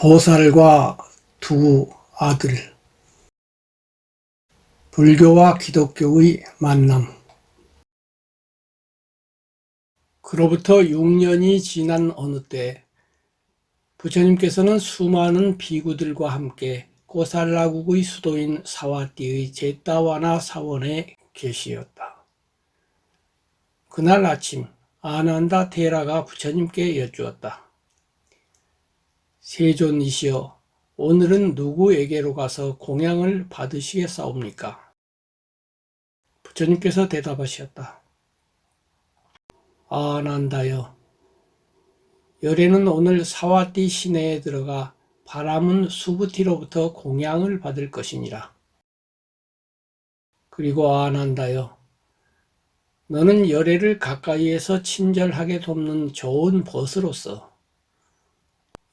보살과 두 아들. 불교와 기독교의 만남. 그로부터 6년이 지난 어느 때 부처님께서는 수많은 비구들과 함께 고살라국의 수도인 사와띠의 제타와나 사원에 계시었다. 그날 아침 아난다 테라가 부처님께 여쭈었다. 세존이시여, 오늘은 누구에게로 가서 공양을 받으시겠사옵니까? 부처님께서 대답하셨다. 아난다여, 열애는 오늘 사와띠 시내에 들어가 바라문 수부티로부터 공양을 받을 것이니라. 그리고 아난다여, 너는 열애를 가까이에서 친절하게 돕는 좋은 벗으로서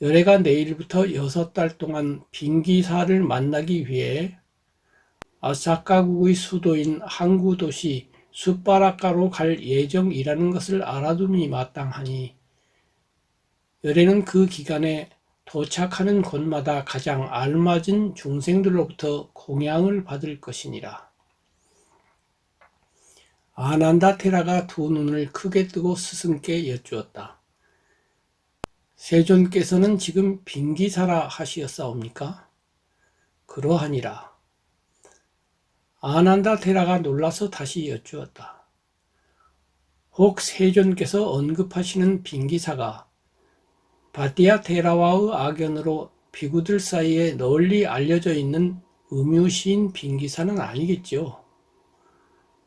열애가 내일부터 6달 동안 빙기사를 만나기 위해 아사카국의 수도인 항구 도시 숫바라카로 갈 예정이라는 것을 알아둠이 마땅하니 열애는 그 기간에 도착하는 곳마다 가장 알맞은 중생들로부터 공양을 받을 것이니라. 아난다 테라가 두 눈을 크게 뜨고 스승께 여쭈었다. 세존께서는 지금 빙기사라 하시었사옵니까? 그러하니라. 아난다 테라가 놀라서 다시 여쭈었다. 혹 세존께서 언급하시는 빙기사가 바띠아 테라와의 악연으로 비구들 사이에 널리 알려져 있는 음유시인 빙기사는 아니겠죠.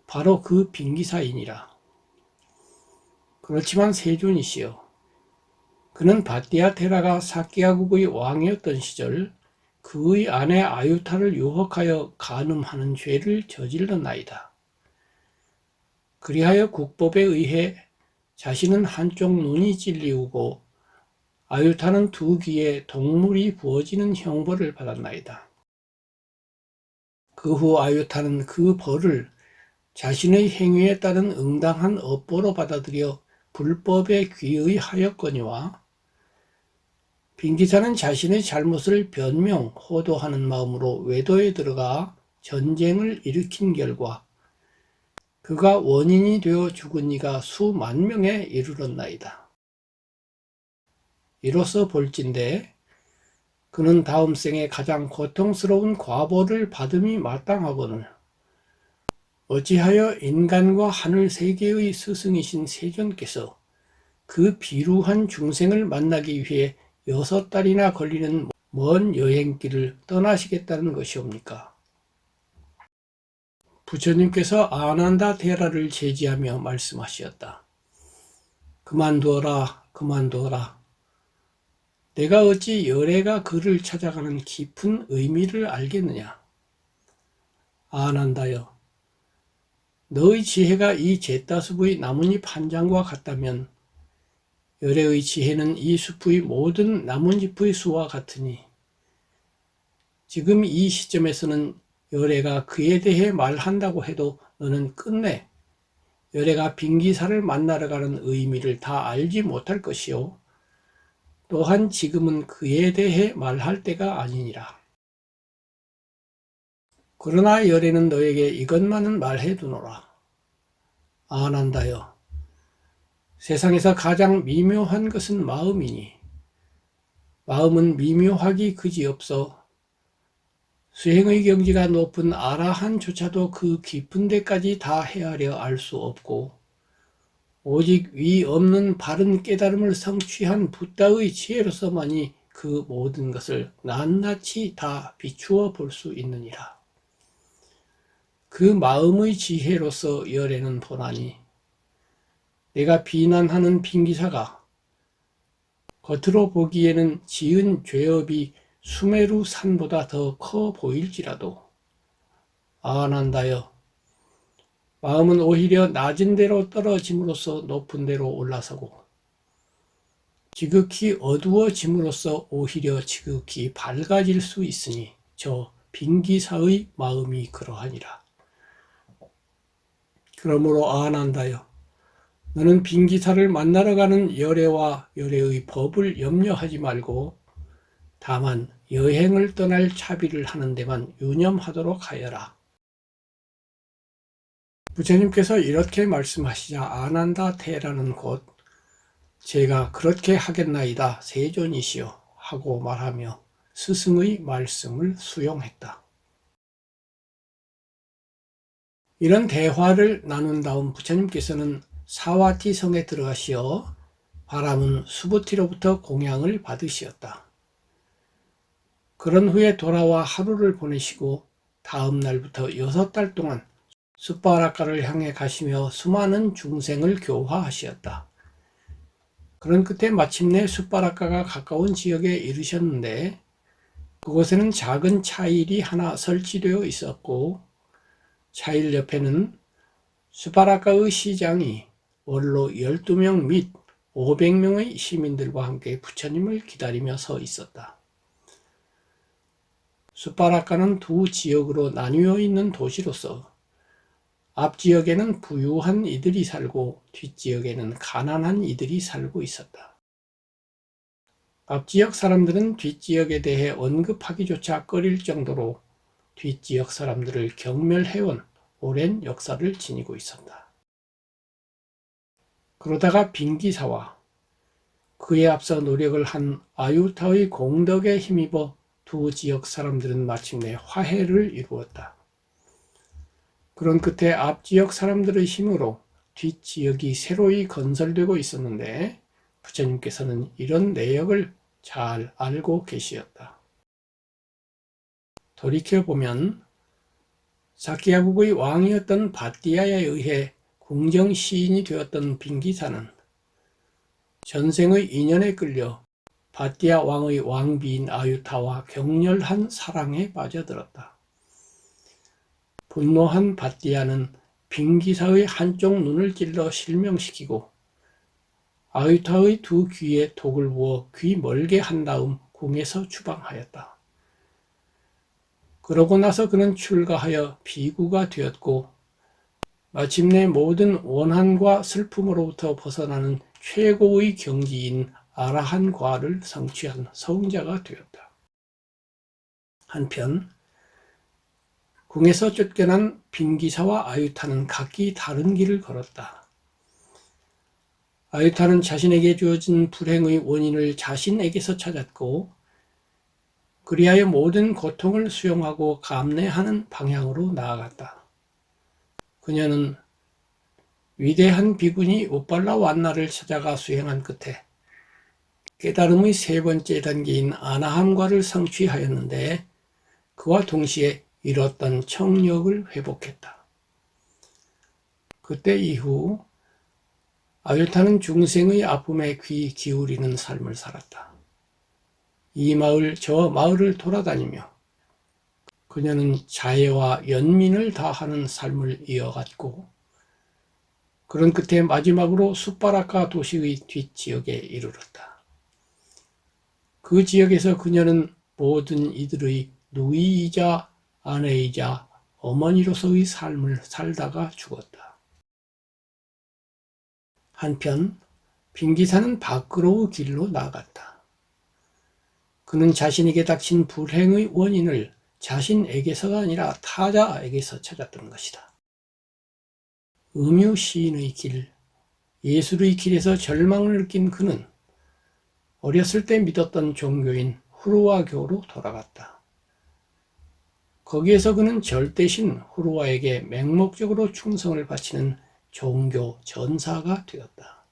바로 그 빙기사이니라. 그렇지만 세존이시여, 그는 바띠아 테라가 사키야국의 왕이었던 시절 그의 아내 아유타를 유혹하여 간음하는 죄를 저질렀나이다. 그리하여 국법에 의해 자신은 한쪽 눈이 찔리우고 아유타는 두 귀에 동물이 부어지는 형벌을 받았나이다. 그 후 아유타는 그 벌을 자신의 행위에 따른 응당한 업보로 받아들여 불법에 귀의하였거니와 빙기사는 자신의 잘못을 변명, 호도하는 마음으로 외도에 들어가 전쟁을 일으킨 결과 그가 원인이 되어 죽은 이가 수만 명에 이르렀나이다. 이로써 볼진대 그는 다음 생에 가장 고통스러운 과보를 받음이 마땅하거늘 어찌하여 인간과 하늘 세계의 스승이신 세존께서 그 비루한 중생을 만나기 위해 6달이나 걸리는 먼 여행길을 떠나시겠다는 것이옵니까? 부처님께서 아난다 테라를 제지하며 말씀하셨다. 그만두어라, 그만두어라. 내가 어찌 열애가 그를 찾아가는 깊은 의미를 알겠느냐? 아난다여, 너의 지혜가 이 제따숲의 나뭇잎 한 장과 같다면 열애의 지혜는 이 숲의 모든 나뭇잎의 수와 같으니 지금 이 시점에서는 열애가 그에 대해 말한다고 해도 너는 끝내 열애가 빙기사를 만나러 가는 의미를 다 알지 못할 것이요. 또한 지금은 그에 대해 말할 때가 아니니라. 그러나 열애는 너에게 이것만은 말해두노라. 아난다여, 세상에서 가장 미묘한 것은 마음이니 마음은 미묘하기 그지없어 수행의 경지가 높은 아라한조차도 그 깊은 데까지 다 헤아려 알 수 없고 오직 위 없는 바른 깨달음을 성취한 붓다의 지혜로서만이 그 모든 것을 낱낱이 다 비추어 볼 수 있느니라. 그 마음의 지혜로서 열애는 보나니 내가 비난하는 빙기사가 겉으로 보기에는 지은 죄업이 수메루 산보다 더 커 보일지라도 아난다여, 마음은 오히려 낮은 데로 떨어짐으로써 높은 데로 올라서고 지극히 어두워짐으로써 오히려 지극히 밝아질 수 있으니 저 빙기사의 마음이 그러하니라. 그러므로 아난다여, 너는 빙기사를 만나러 가는 열애와 열애의 법을 염려하지 말고 다만 여행을 떠날 차비를 하는 데만 유념하도록 하여라. 부처님께서 이렇게 말씀하시자 아난다테라는 곳 제가 그렇게 하겠나이다 세존이시여 하고 말하며 스승의 말씀을 수용했다. 이런 대화를 나눈 다음 부처님께서는 사와티 성에 들어가시어 바라문 수부티로부터 공양을 받으시었다. 그런 후에 돌아와 하루를 보내시고 다음 날부터 6달 동안 숫바라카를 향해 가시며 수많은 중생을 교화하시었다. 그런 끝에 마침내 숫바라카가 가까운 지역에 이르셨는데 그곳에는 작은 차일이 하나 설치되어 있었고 차일 옆에는 숫바라카의 시장이 원로 12명 및 500명의 시민들과 함께 부처님을 기다리며 서 있었다. 숫바라카는 두 지역으로 나뉘어 있는 도시로서 앞 지역에는 부유한 이들이 살고 뒷 지역에는 가난한 이들이 살고 있었다. 앞 지역 사람들은 뒷 지역에 대해 언급하기조차 꺼릴 정도로 뒷 지역 사람들을 경멸해온 오랜 역사를 지니고 있었다. 그러다가 빙기사와 그에 앞서 노력을 한 아유타의 공덕에 힘입어 두 지역 사람들은 마침내 화해를 이루었다. 그런 끝에 앞 지역 사람들의 힘으로 뒷 지역이 새로이 건설되고 있었는데 부처님께서는 이런 내역을 잘 알고 계시었다. 돌이켜보면 사키야국의 왕이었던 바띠아에 의해 궁정 시인이 되었던 빙기사는 전생의 인연에 끌려 바띠아 왕의 왕비인 아유타와 격렬한 사랑에 빠져들었다. 분노한 바띠아는 빙기사의 한쪽 눈을 찔러 실명시키고 아유타의 두 귀에 독을 부어 귀 멀게 한 다음 궁에서 추방하였다. 그러고 나서 그는 출가하여 비구가 되었고 마침내 모든 원한과 슬픔으로부터 벗어나는 최고의 경지인 아라한과를 성취한 성자가 되었다. 한편 궁에서 쫓겨난 빙기사와 아유타는 각기 다른 길을 걸었다. 아유타는 자신에게 주어진 불행의 원인을 자신에게서 찾았고 그리하여 모든 고통을 수용하고 감내하는 방향으로 나아갔다. 그녀는 위대한 비군이 우빨라 완나를 찾아가 수행한 끝에 깨달음의 세 번째 단계인 아나함과를 성취하였는데 그와 동시에 잃었던 청력을 회복했다. 그때 이후 아유타는 중생의 아픔에 귀 기울이는 삶을 살았다. 이 마을 저 마을을 돌아다니며 그녀는 자애와 연민을 다하는 삶을 이어갔고 그런 끝에 마지막으로 숫바라카 도시의 뒷지역에 이르렀다. 그 지역에서 그녀는 모든 이들의 누이이자 아내이자 어머니로서의 삶을 살다가 죽었다. 한편 빙기사는 밖으로 길로 나아갔다. 그는 자신에게 닥친 불행의 원인을 자신에게서가 아니라 타자에게서 찾았던 것이다. 음유 시인의 길, 예술의 길에서 절망을 느낀 그는 어렸을 때 믿었던 종교인 후루와교로 돌아갔다. 거기에서 그는 절대신 후루와에게 맹목적으로 충성을 바치는 종교 전사가 되었다.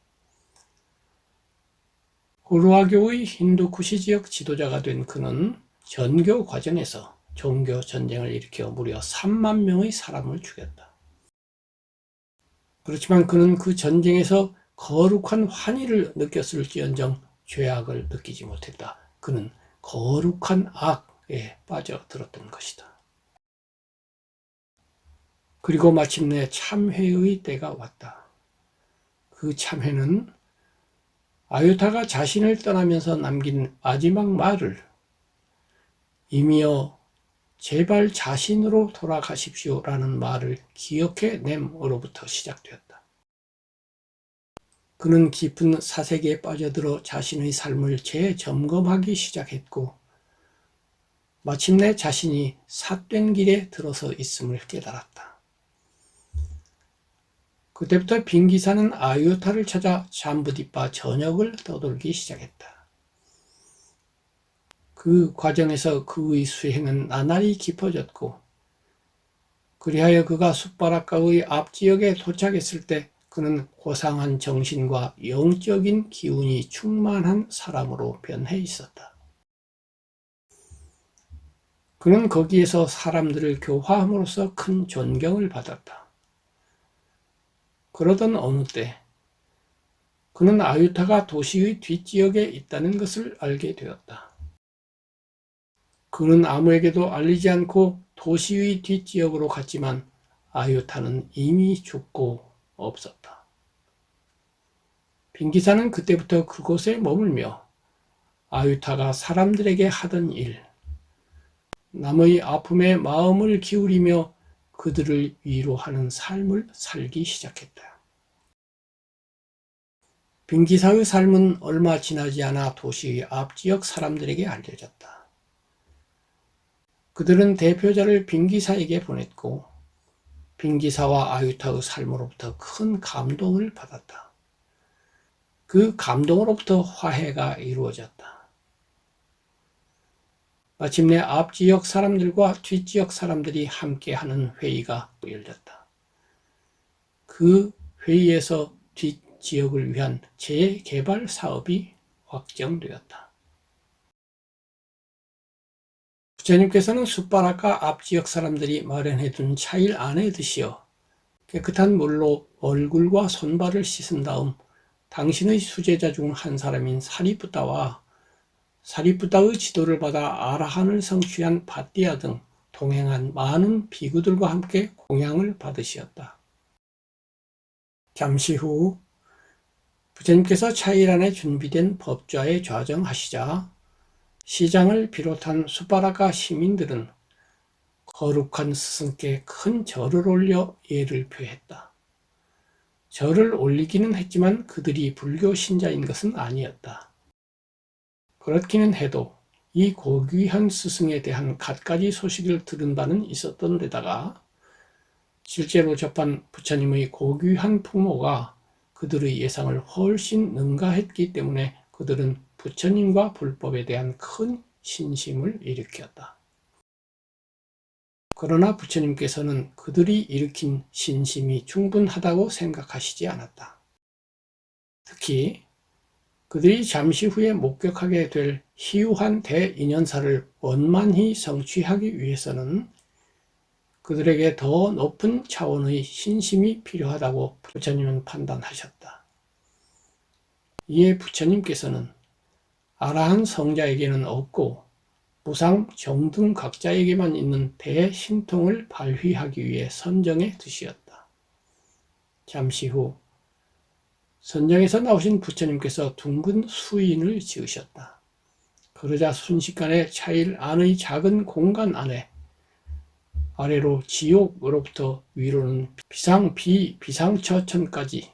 후루와교의 힌두쿠시 지역 지도자가 된 그는 전교 과정에서 종교 전쟁을 일으켜 무려 3만 명의 사람을 죽였다. 그렇지만 그는 그 전쟁에서 거룩한 환희를 느꼈을지언정 죄악을 느끼지 못했다. 그는 거룩한 악에 빠져들었던 것이다. 그리고 마침내 참회의 때가 왔다. 그 참회는 아유타가 자신을 떠나면서 남긴 마지막 말을 이미여 제발 자신으로 돌아가십시오라는 말을 기억해냄으로부터 시작되었다. 그는 깊은 사색에 빠져들어 자신의 삶을 재점검하기 시작했고 마침내 자신이 삿된 길에 들어서 있음을 깨달았다. 그때부터 빙기사는 아유타를 찾아 잠부디빠 저녁을 떠돌기 시작했다. 그 과정에서 그의 수행은 나날이 깊어졌고, 그리하여 그가 숫바라카의 앞지역에 도착했을 때 그는 고상한 정신과 영적인 기운이 충만한 사람으로 변해 있었다. 그는 거기에서 사람들을 교화함으로써 큰 존경을 받았다. 그러던 어느 때 그는 아유타가 도시의 뒷지역에 있다는 것을 알게 되었다. 그는 아무에게도 알리지 않고 도시의 뒷지역으로 갔지만 아유타는 이미 죽고 없었다. 빙기사는 그때부터 그곳에 머물며 아유타가 사람들에게 하던 일, 남의 아픔에 마음을 기울이며 그들을 위로하는 삶을 살기 시작했다. 빙기사의 삶은 얼마 지나지 않아 도시의 앞지역 사람들에게 알려졌다. 그들은 대표자를 빙기사에게 보냈고 빙기사와 아유타의 삶으로부터 큰 감동을 받았다. 그 감동으로부터 화해가 이루어졌다. 마침내 앞지역 사람들과 뒷지역 사람들이 함께하는 회의가 열렸다. 그 회의에서 뒷지역을 위한 재개발 사업이 확정되었다. 부처님께서는 숫바라카 앞지역 사람들이 마련해둔 차일 안에 드시어 깨끗한 물로 얼굴과 손발을 씻은 다음 당신의 수제자 중 한 사람인 사리푸타와 사리푸타의 지도를 받아 아라한을 성취한 바띠아 등 동행한 많은 비구들과 함께 공양을 받으시었다. 잠시 후 부처님께서 차일 안에 준비된 법좌에 좌정하시자 시장을 비롯한 숫바라카 시민들은 거룩한 스승께 큰 절을 올려 예를 표했다. 절을 올리기는 했지만 그들이 불교 신자인 것은 아니었다. 그렇기는 해도 이 고귀한 스승에 대한 갖가지 소식을 들은 바는 있었던 데다가 실제로 접한 부처님의 고귀한 풍모가 그들의 예상을 훨씬 능가했기 때문에 그들은 부처님과 불법에 대한 큰 신심을 일으켰다. 그러나 부처님께서는 그들이 일으킨 신심이 충분하다고 생각하시지 않았다. 특히 그들이 잠시 후에 목격하게 될 희유한 대인연사를 원만히 성취하기 위해서는 그들에게 더 높은 차원의 신심이 필요하다고 부처님은 판단하셨다. 이에 부처님께서는 아라한 성자에게는 없고 무상 정등각자에게만 있는 대신통을 발휘하기 위해 선정해 두시었다. 잠시 후 선정에서 나오신 부처님께서 둥근 수인을 지으셨다. 그러자 순식간에 차일 안의 작은 공간 안에 아래로 지옥으로부터 위로는 비상처천까지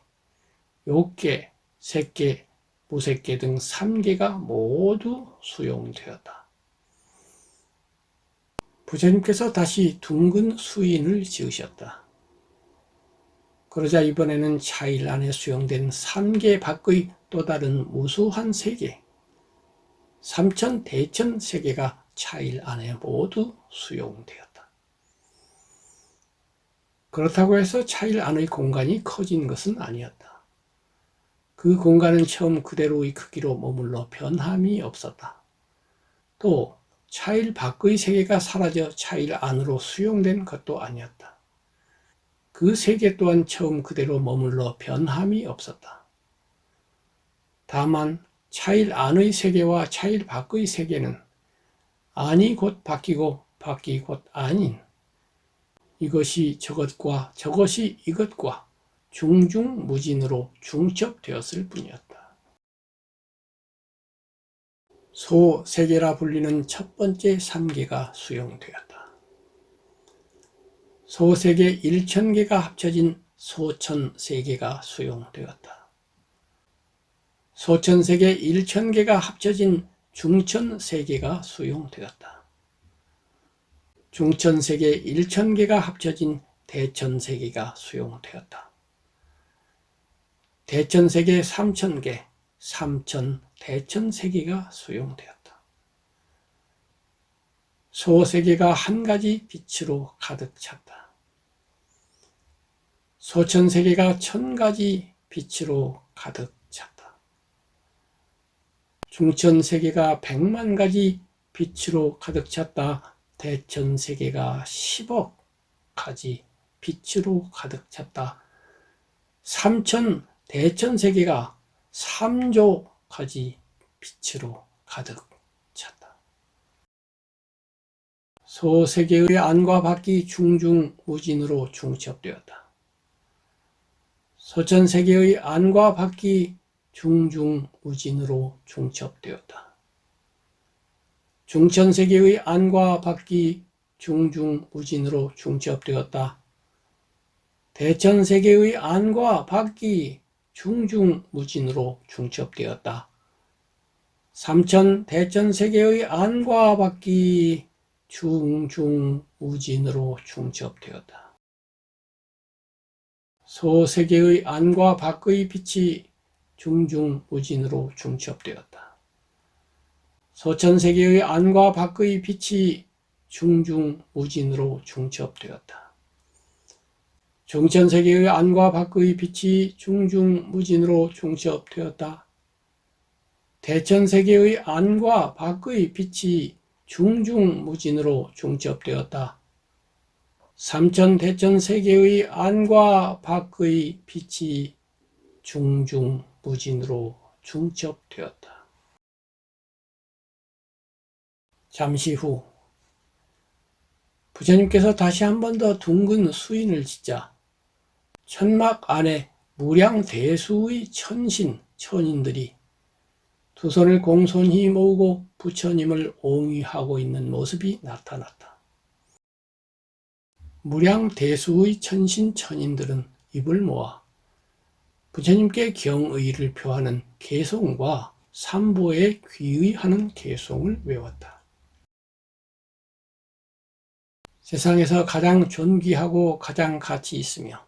욕계, 색계, 무색계 등 3계가 모두 수용되었다. 부처님께서 다시 둥근 수인을 지으셨다. 그러자 이번에는 차일 안에 수용된 3계 밖의 또 다른 무수한 세계, 삼천대천 세계가 차일 안에 모두 수용되었다. 그렇다고 해서 차일 안의 공간이 커진 것은 아니었다. 그 공간은 처음 그대로의 크기로 머물러 변함이 없었다. 또 차일 밖의 세계가 사라져 차일 안으로 수용된 것도 아니었다. 그 세계 또한 처음 그대로 머물러 변함이 없었다. 다만 차일 안의 세계와 차일 밖의 세계는 아니 곧 바뀌고 바뀌 곧 아닌, 이것이 저것과 저것이 이것과 중중무진으로 중첩되었을 뿐이었다. 소세계라 불리는 첫 번째 3계가 수용되었다. 소세계 1000개가 합쳐진 소천세계가 수용되었다. 소천세계 1000개가 합쳐진 중천세계가 수용되었다. 중천세계 1000개가 합쳐진 대천세계가 수용되었다. 대천세계 3000개, 삼천대천세계가 수용되었다. 소세계가 한 가지 빛으로 가득 찼다. 소천세계가 1000가지 빛으로 가득 찼다. 중천세계가 100만 가지 빛으로 가득 찼다. 대천세계가 10억 가지 빛으로 가득 찼다. 삼천대천세계가 3조 가지 빛으로 가득 찼다. 소세계의 안과 밖이 중중무진으로 중첩되었다. 소천세계의 안과 밖이 중중무진으로 중첩되었다. 중천세계의 안과 밖이 중중무진으로 중첩되었다. 대천세계의 안과 밖이 중중무진으로 중첩되었다. 삼천대천세계의 안과 밖이 중중무진으로 중첩되었다. 소세계의 안과 밖의 빛이 중중무진으로 중첩되었다. 소천세계의 안과 밖의 빛이 중중무진으로 중첩되었다. 중천세계의 안과 밖의 빛이 중중무진으로 중첩되었다. 대천세계의 안과 밖의 빛이 중중무진으로 중첩되었다. 삼천대천세계의 안과 밖의 빛이 중중무진으로 중첩되었다. 잠시 후 부처님께서 다시 한 번 더 둥근 수인을 짓자 천막 안에 무량대수의 천신, 천인들이 두 손을 공손히 모으고 부처님을 옹위하고 있는 모습이 나타났다. 무량대수의 천신, 천인들은 입을 모아 부처님께 경의를 표하는 개송과 삼보에 귀의하는 개송을 외웠다. 세상에서 가장 존귀하고 가장 가치 있으며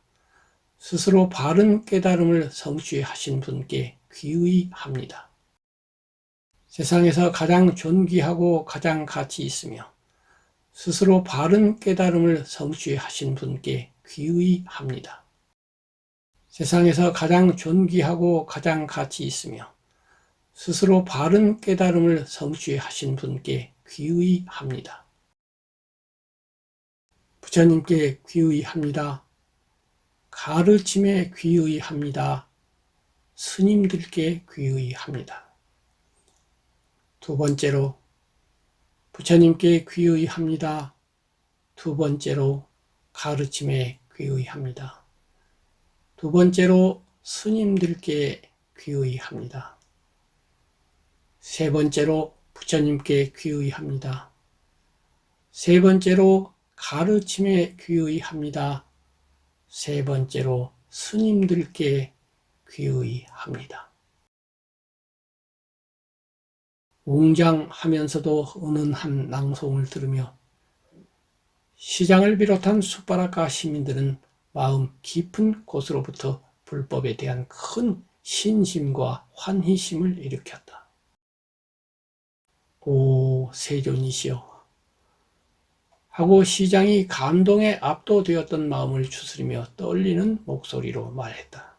스스로 바른 깨달음을 성취하신 분께 귀의합니다. 세상에서 가장 존귀하고 가장 가치 있으며 스스로 바른 깨달음을 성취하신 분께 귀의합니다. 세상에서 가장 존귀하고 가장 가치 있으며 스스로 바른 깨달음을 성취하신 분께 귀의합니다. 부처님께 귀의합니다. 가르침에 귀의합니다. 스님들께 귀의합니다. 두 번째로 부처님께 귀의합니다. 두 번째로 가르침에 귀의합니다. 두 번째로 스님들께 귀의합니다. 세 번째로 부처님께 귀의합니다. 세 번째로 가르침에 귀의합니다. 세 번째로 스님들께 귀의합니다. 웅장하면서도 은은한 낭송을 들으며 시장을 비롯한 숲바닷가 시민들은 마음 깊은 곳으로부터 불법에 대한 큰 신심과 환희심을 일으켰다. 오 세존이시여 하고 시장이 감동에 압도되었던 마음을 추스리며 떨리는 목소리로 말했다.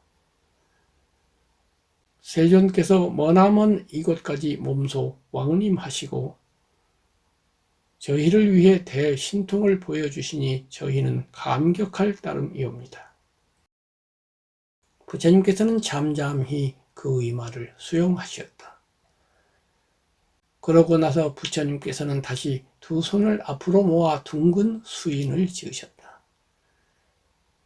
세존께서 머나먼 이곳까지 몸소 왕림하시고 저희를 위해 대신통을 보여주시니 저희는 감격할 따름이옵니다. 부처님께서는 잠잠히 그의 말을 수용하셨다. 그러고 나서 부처님께서는 다시 두 손을 앞으로 모아 둥근 수인을 지으셨다.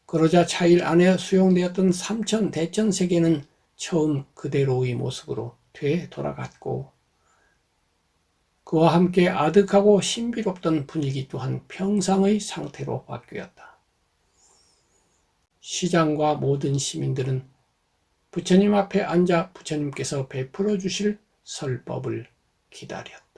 그러자 차일 안에 수용되었던 삼천대천세계는 처음 그대로의 모습으로 되돌아갔고 그와 함께 아득하고 신비롭던 분위기 또한 평상의 상태로 바뀌었다. 시장과 모든 시민들은 부처님 앞에 앉아 부처님께서 베풀어 주실 설법을 기다렸다.